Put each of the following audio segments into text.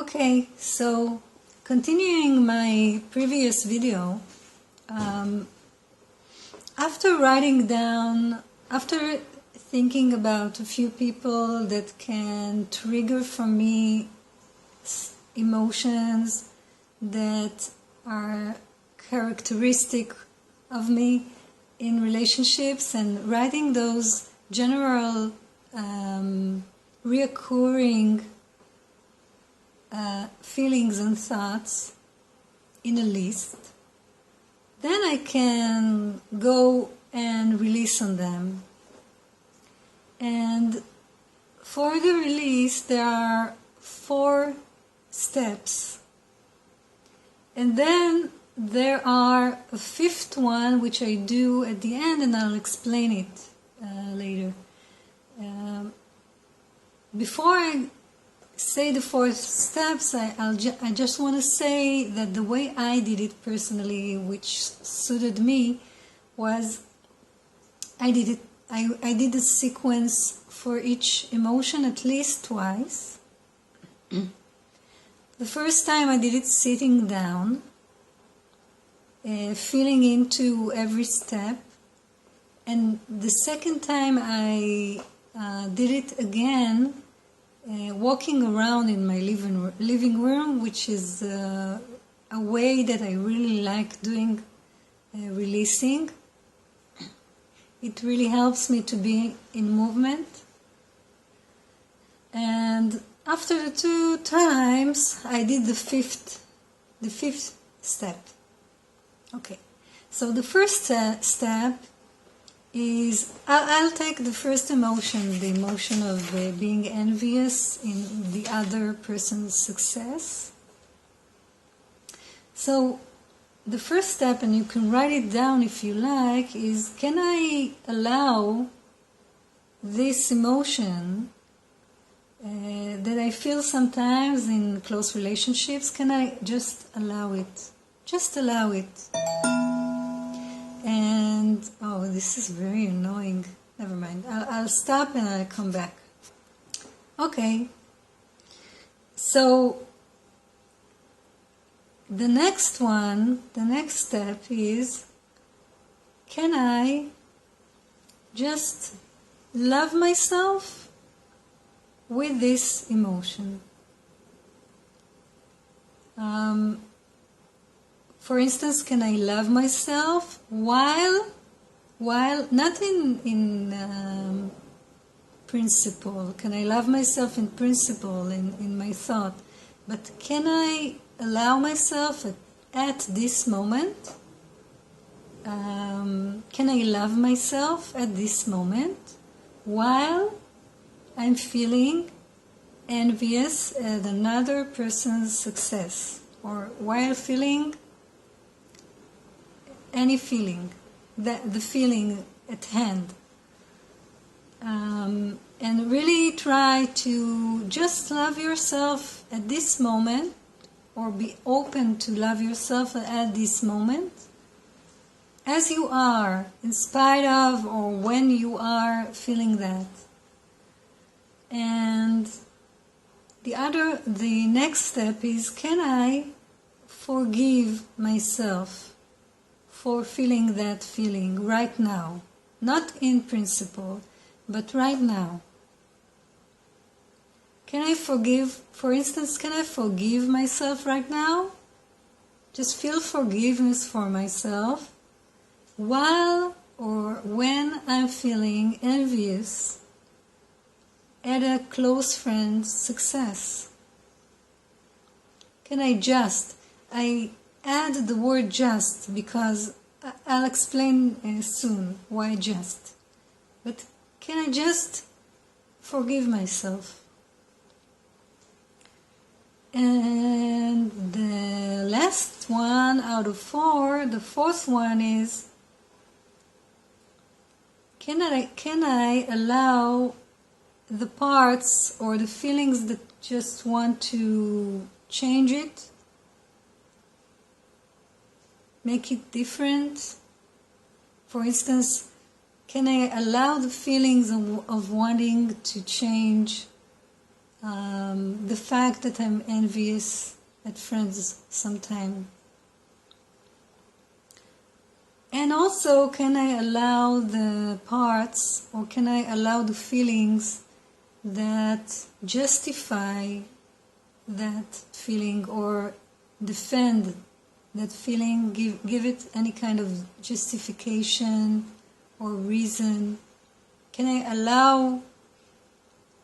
Okay, so continuing my previous video, after thinking about a few people that can trigger for me emotions that are characteristic of me in relationships, and writing those general reoccurring feelings and thoughts in a list, then I can go and release on them. And for the release, there are 4 steps. And then there are a 5th one, which I do at the end, and I'll explain it later. Before I say the 4 steps, I just want to say that the way I did it personally, which suited me, was I did a sequence for each emotion at least twice. The first time I did it sitting down, feeling into every step, and the second time I did it again, walking around in my living room, which is a way that I really like doing releasing. It really helps me to be in movement. And after the 2 times, I did the fifth step. Okay, so the first step is, I'll take the first emotion, the emotion of being envious in the other person's success. So the first step, and you can write it down if you like, is, can I allow this emotion that I feel sometimes in close relationships? Can I just allow it? Just allow it. And, oh, this is very annoying. Never mind. I'll stop and I'll come back. Okay. So, the next step is, can I just love myself with this emotion? For instance, can I love myself while not in principle? Can I love myself in principle, in my thought? But can I allow myself at this moment? Can I love myself at this moment while I'm feeling envious at another person's success, or while feeling any feeling, the feeling at hand? And really try to just love yourself at this moment, or be open to love yourself at this moment, as you are, in spite of or when you are feeling that. And the next step is, can I forgive myself for feeling that feeling right now? Not in principle, but right now. Can I forgive, for instance, can I forgive myself right now? Just feel forgiveness for myself while or when I'm feeling envious at a close friend's success. Can I add the word just, because I'll explain soon why just. But can I just forgive myself? And the last one out of 4, the 4th one is, can I allow the parts or the feelings that just want to change it, make it different? For instance, can I allow the feelings of wanting to change the fact that I'm envious at friends sometimes. And also, can I allow the parts, or can I allow the feelings that justify that feeling or defend that feeling, give it any kind of justification or reason? Can I allow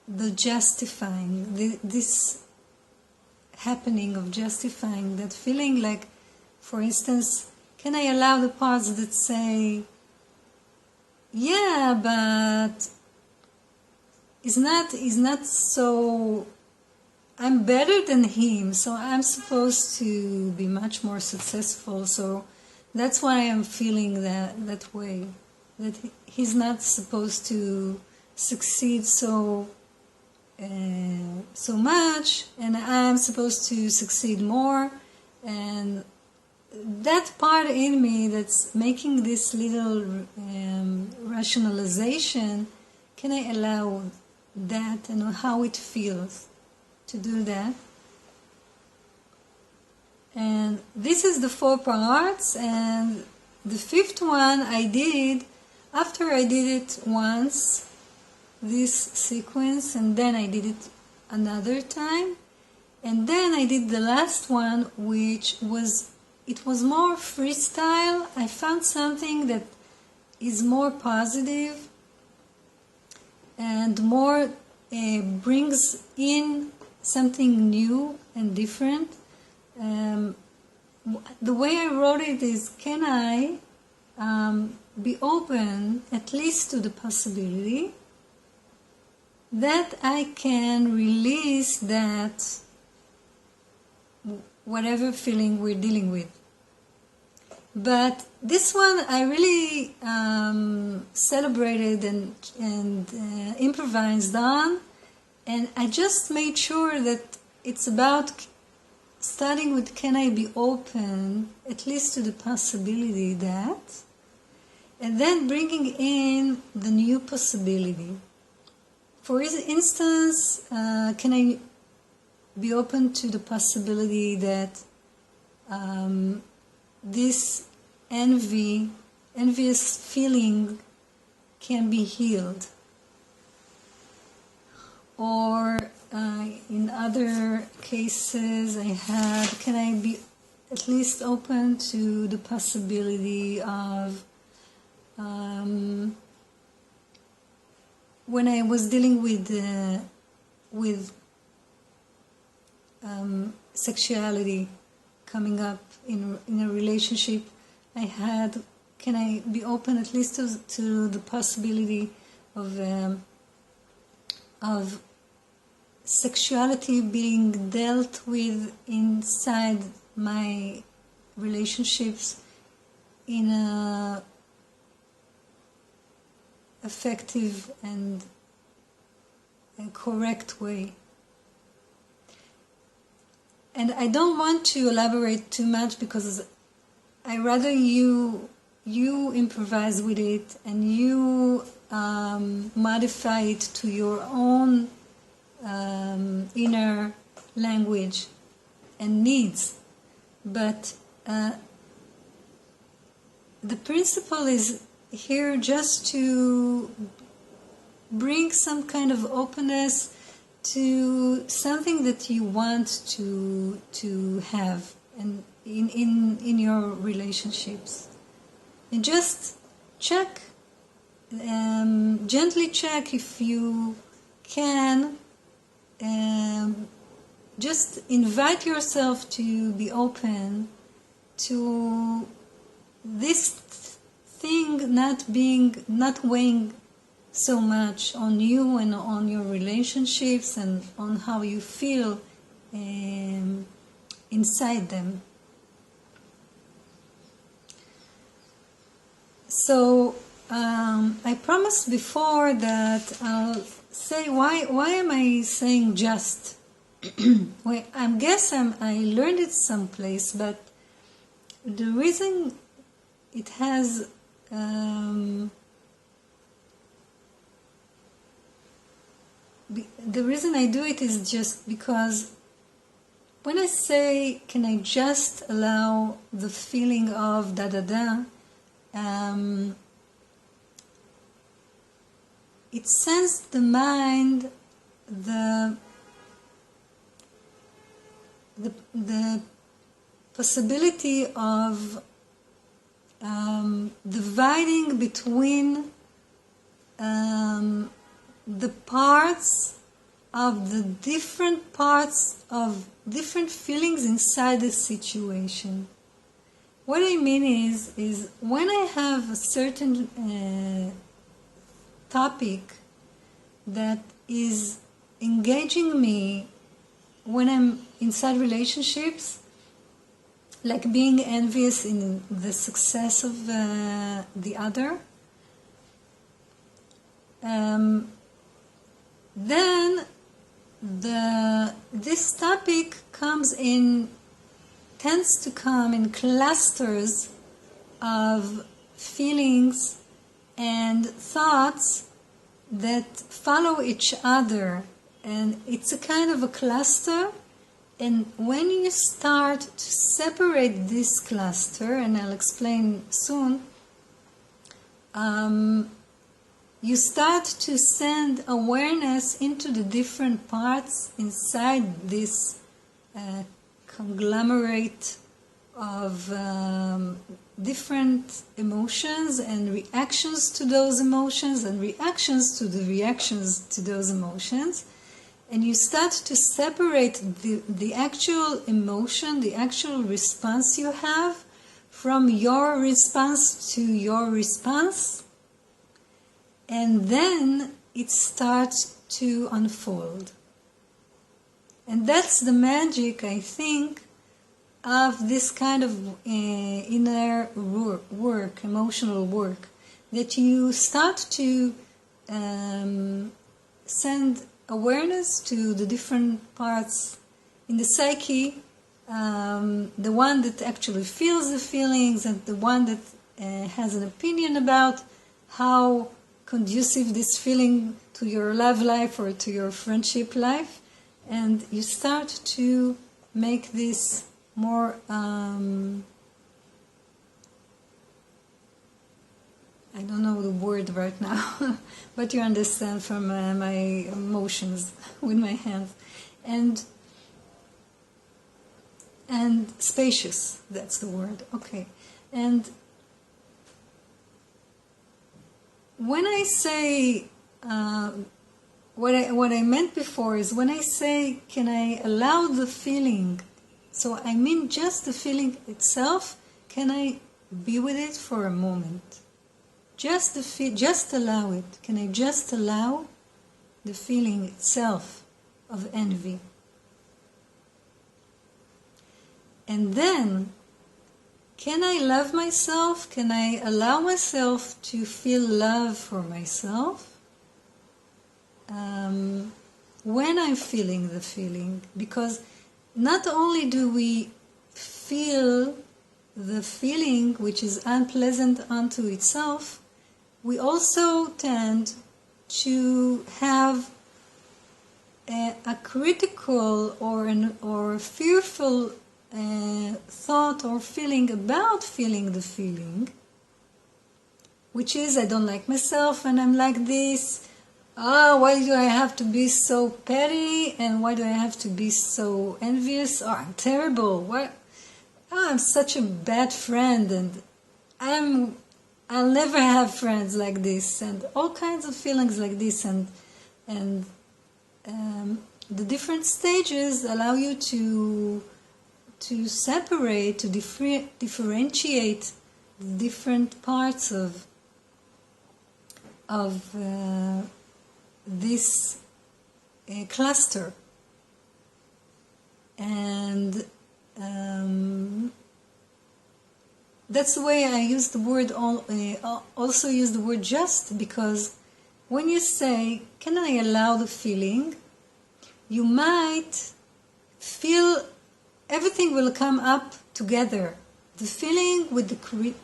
the justifying, this happening of justifying that feeling? Like, for instance, can I allow the parts that say, yeah, but it's not so, I'm better than him, so I'm supposed to be much more successful, so that's why I'm feeling that way, that he's not supposed to succeed so much, and I'm supposed to succeed more. And that part in me that's making this little rationalization, can I allow that and how it feels to do that? And this is the 4 parts, and the 5th one I did after I did it once, this sequence, and then I did it another time, and then I did the last one, which was, it was more freestyle. I found something that is more positive and more brings in something new and different. The way I wrote it is, can I be open at least to the possibility that I can release that whatever feeling we're dealing with. But this one I really celebrated and improvised on, and I just made sure that it's about starting with, can I be open at least to the possibility that, and then bringing in the new possibility. For instance, can I be open to the possibility that this envious feeling can be healed? Or in other cases I had, can I be at least open to the possibility of when I was dealing with sexuality coming up in a relationship I had, can I be open at least to the possibility of sexuality being dealt with inside my relationships in a effective and a correct way? And I don't want to elaborate too much because I rather you improvise with it and you modify it to your own inner language and needs. But the principle is here just to bring some kind of openness to something that you want to have and in your relationships, and just check, gently check if you can, just invite yourself to be open to this thing not weighing so much on you and on your relationships and on how you feel inside them. So I promised before that I'll say why am I saying just? Well, I learned it someplace, but the reason it has the reason I do it is just because when I say, can I just allow the feeling of da-da-da, it sends the mind the possibility of dividing between the parts of the different parts of different feelings inside the situation. What I mean is when I have a certain topic that is engaging me when I'm inside relationships, like being envious in the success of the other, then this topic tends to come in clusters of feelings and thoughts that follow each other, and it's a kind of a cluster. And when you start to separate this cluster, and I'll explain soon, you start to send awareness into the different parts inside this conglomerate of different emotions and reactions to those emotions and reactions to the reactions to those emotions. And you start to separate the actual emotion, the actual response you have from your response to your response. And then it starts to unfold. And that's the magic, I think, of this kind of inner work, emotional work, that you start to send awareness to the different parts in the psyche, the one that actually feels the feelings and the one that has an opinion about how conducive this feeling to your love life or to your friendship life, and you start to make this more I don't know the word right now, but you understand from my emotions with my hands, and spacious, that's the word, okay. And when I say, what I meant before is when I say, can I allow the feeling, so I mean just the feeling itself, can I be with it for a moment? Just allow it. Can I just allow the feeling itself of envy? And then, can I love myself? Can I allow myself to feel love for myself when I'm feeling the feeling? Because not only do we feel the feeling which is unpleasant unto itself, we also tend to have a critical or fearful thought or feeling about feeling the feeling, which is, I don't like myself and I'm like this. Why do I have to be so petty, and why do I have to be so envious? I'm terrible. I'm such a bad friend, and I'll never have friends like this, and all kinds of feelings like this, and the different stages allow you to separate, to differentiate the different parts of this cluster. And that's the way I use the word, also use the word just, because when you say, can I allow the feeling, you might feel everything will come up together. The feeling with the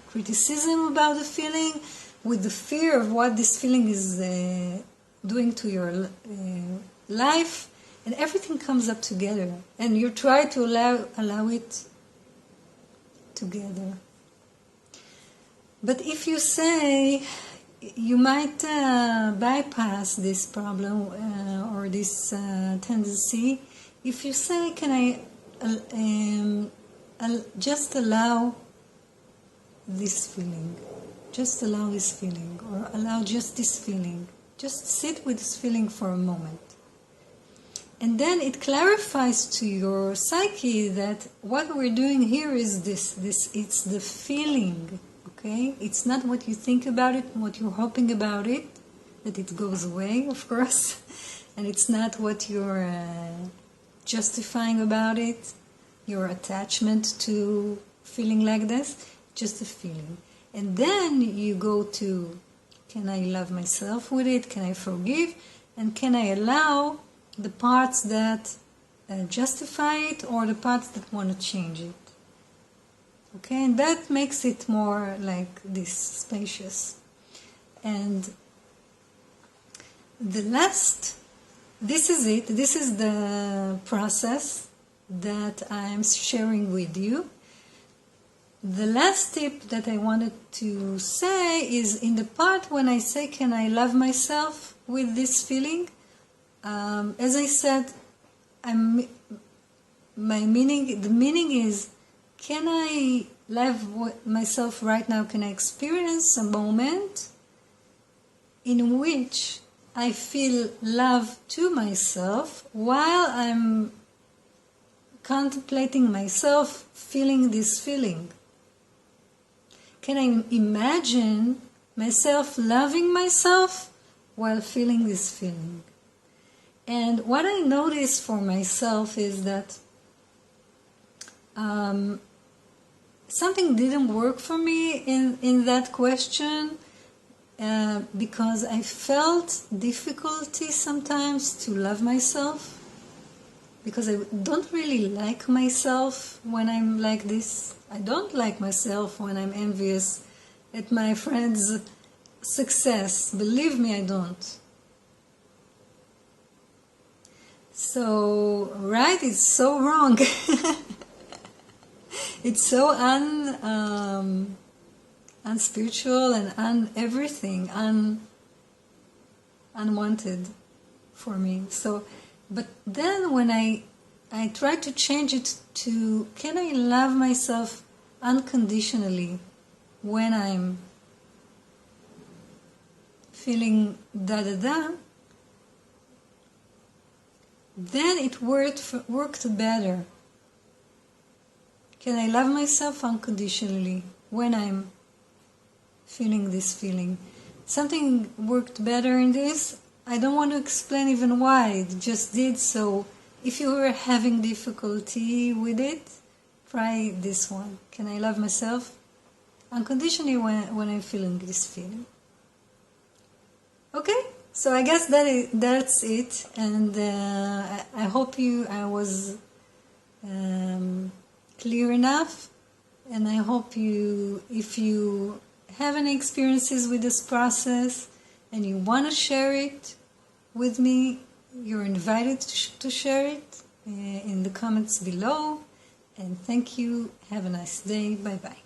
criticism about the feeling, with the fear of what this feeling is doing to your life, and everything comes up together. And you try to allow it together. But if you say, you might bypass this problem or this tendency. If you say, can I just allow this feeling, just allow this feeling, or allow just this feeling, just sit with this feeling for a moment. And then it clarifies to your psyche that what we're doing here is this, it's the feeling. Okay? It's not what you think about it, what you're hoping about it, that it goes away, of course. And it's not what you're justifying about it, your attachment to feeling like this, just a feeling. And then you go to, can I love myself with it? Can I forgive? And can I allow the parts that justify it or the parts that want to change it? Okay, and that makes it more like this, spacious. And the last, this is it, this is the process that I'm sharing with you. The last tip that I wanted to say is in the part when I say, can I love myself with this feeling? As I said, the meaning is, can I love myself right now? Can I experience a moment in which I feel love to myself while I'm contemplating myself feeling this feeling? Can I imagine myself loving myself while feeling this feeling? And what I noticed for myself is that something didn't work for me in that question because I felt difficulty sometimes to love myself, because I don't really like myself when I'm like this. I don't like myself when I'm envious at my friend's success. Believe me, I don't. So, right, it's so wrong. It's so unspiritual and everything, unwanted for me. So, but then when I try to change it to, can I love myself unconditionally when I'm feeling da-da-da, then it worked better. Can I love myself unconditionally when I'm feeling this feeling? Something worked better in this. I don't want to explain even why, it just did. So if you were having difficulty with it, try this one. Can I love myself unconditionally when I'm feeling this feeling? Okay, so I guess that's it. And I hope I was clear enough, and I hope if you have any experiences with this process and you want to share it with me, you're invited to share it in the comments below. And thank you. Have a nice day. Bye-bye.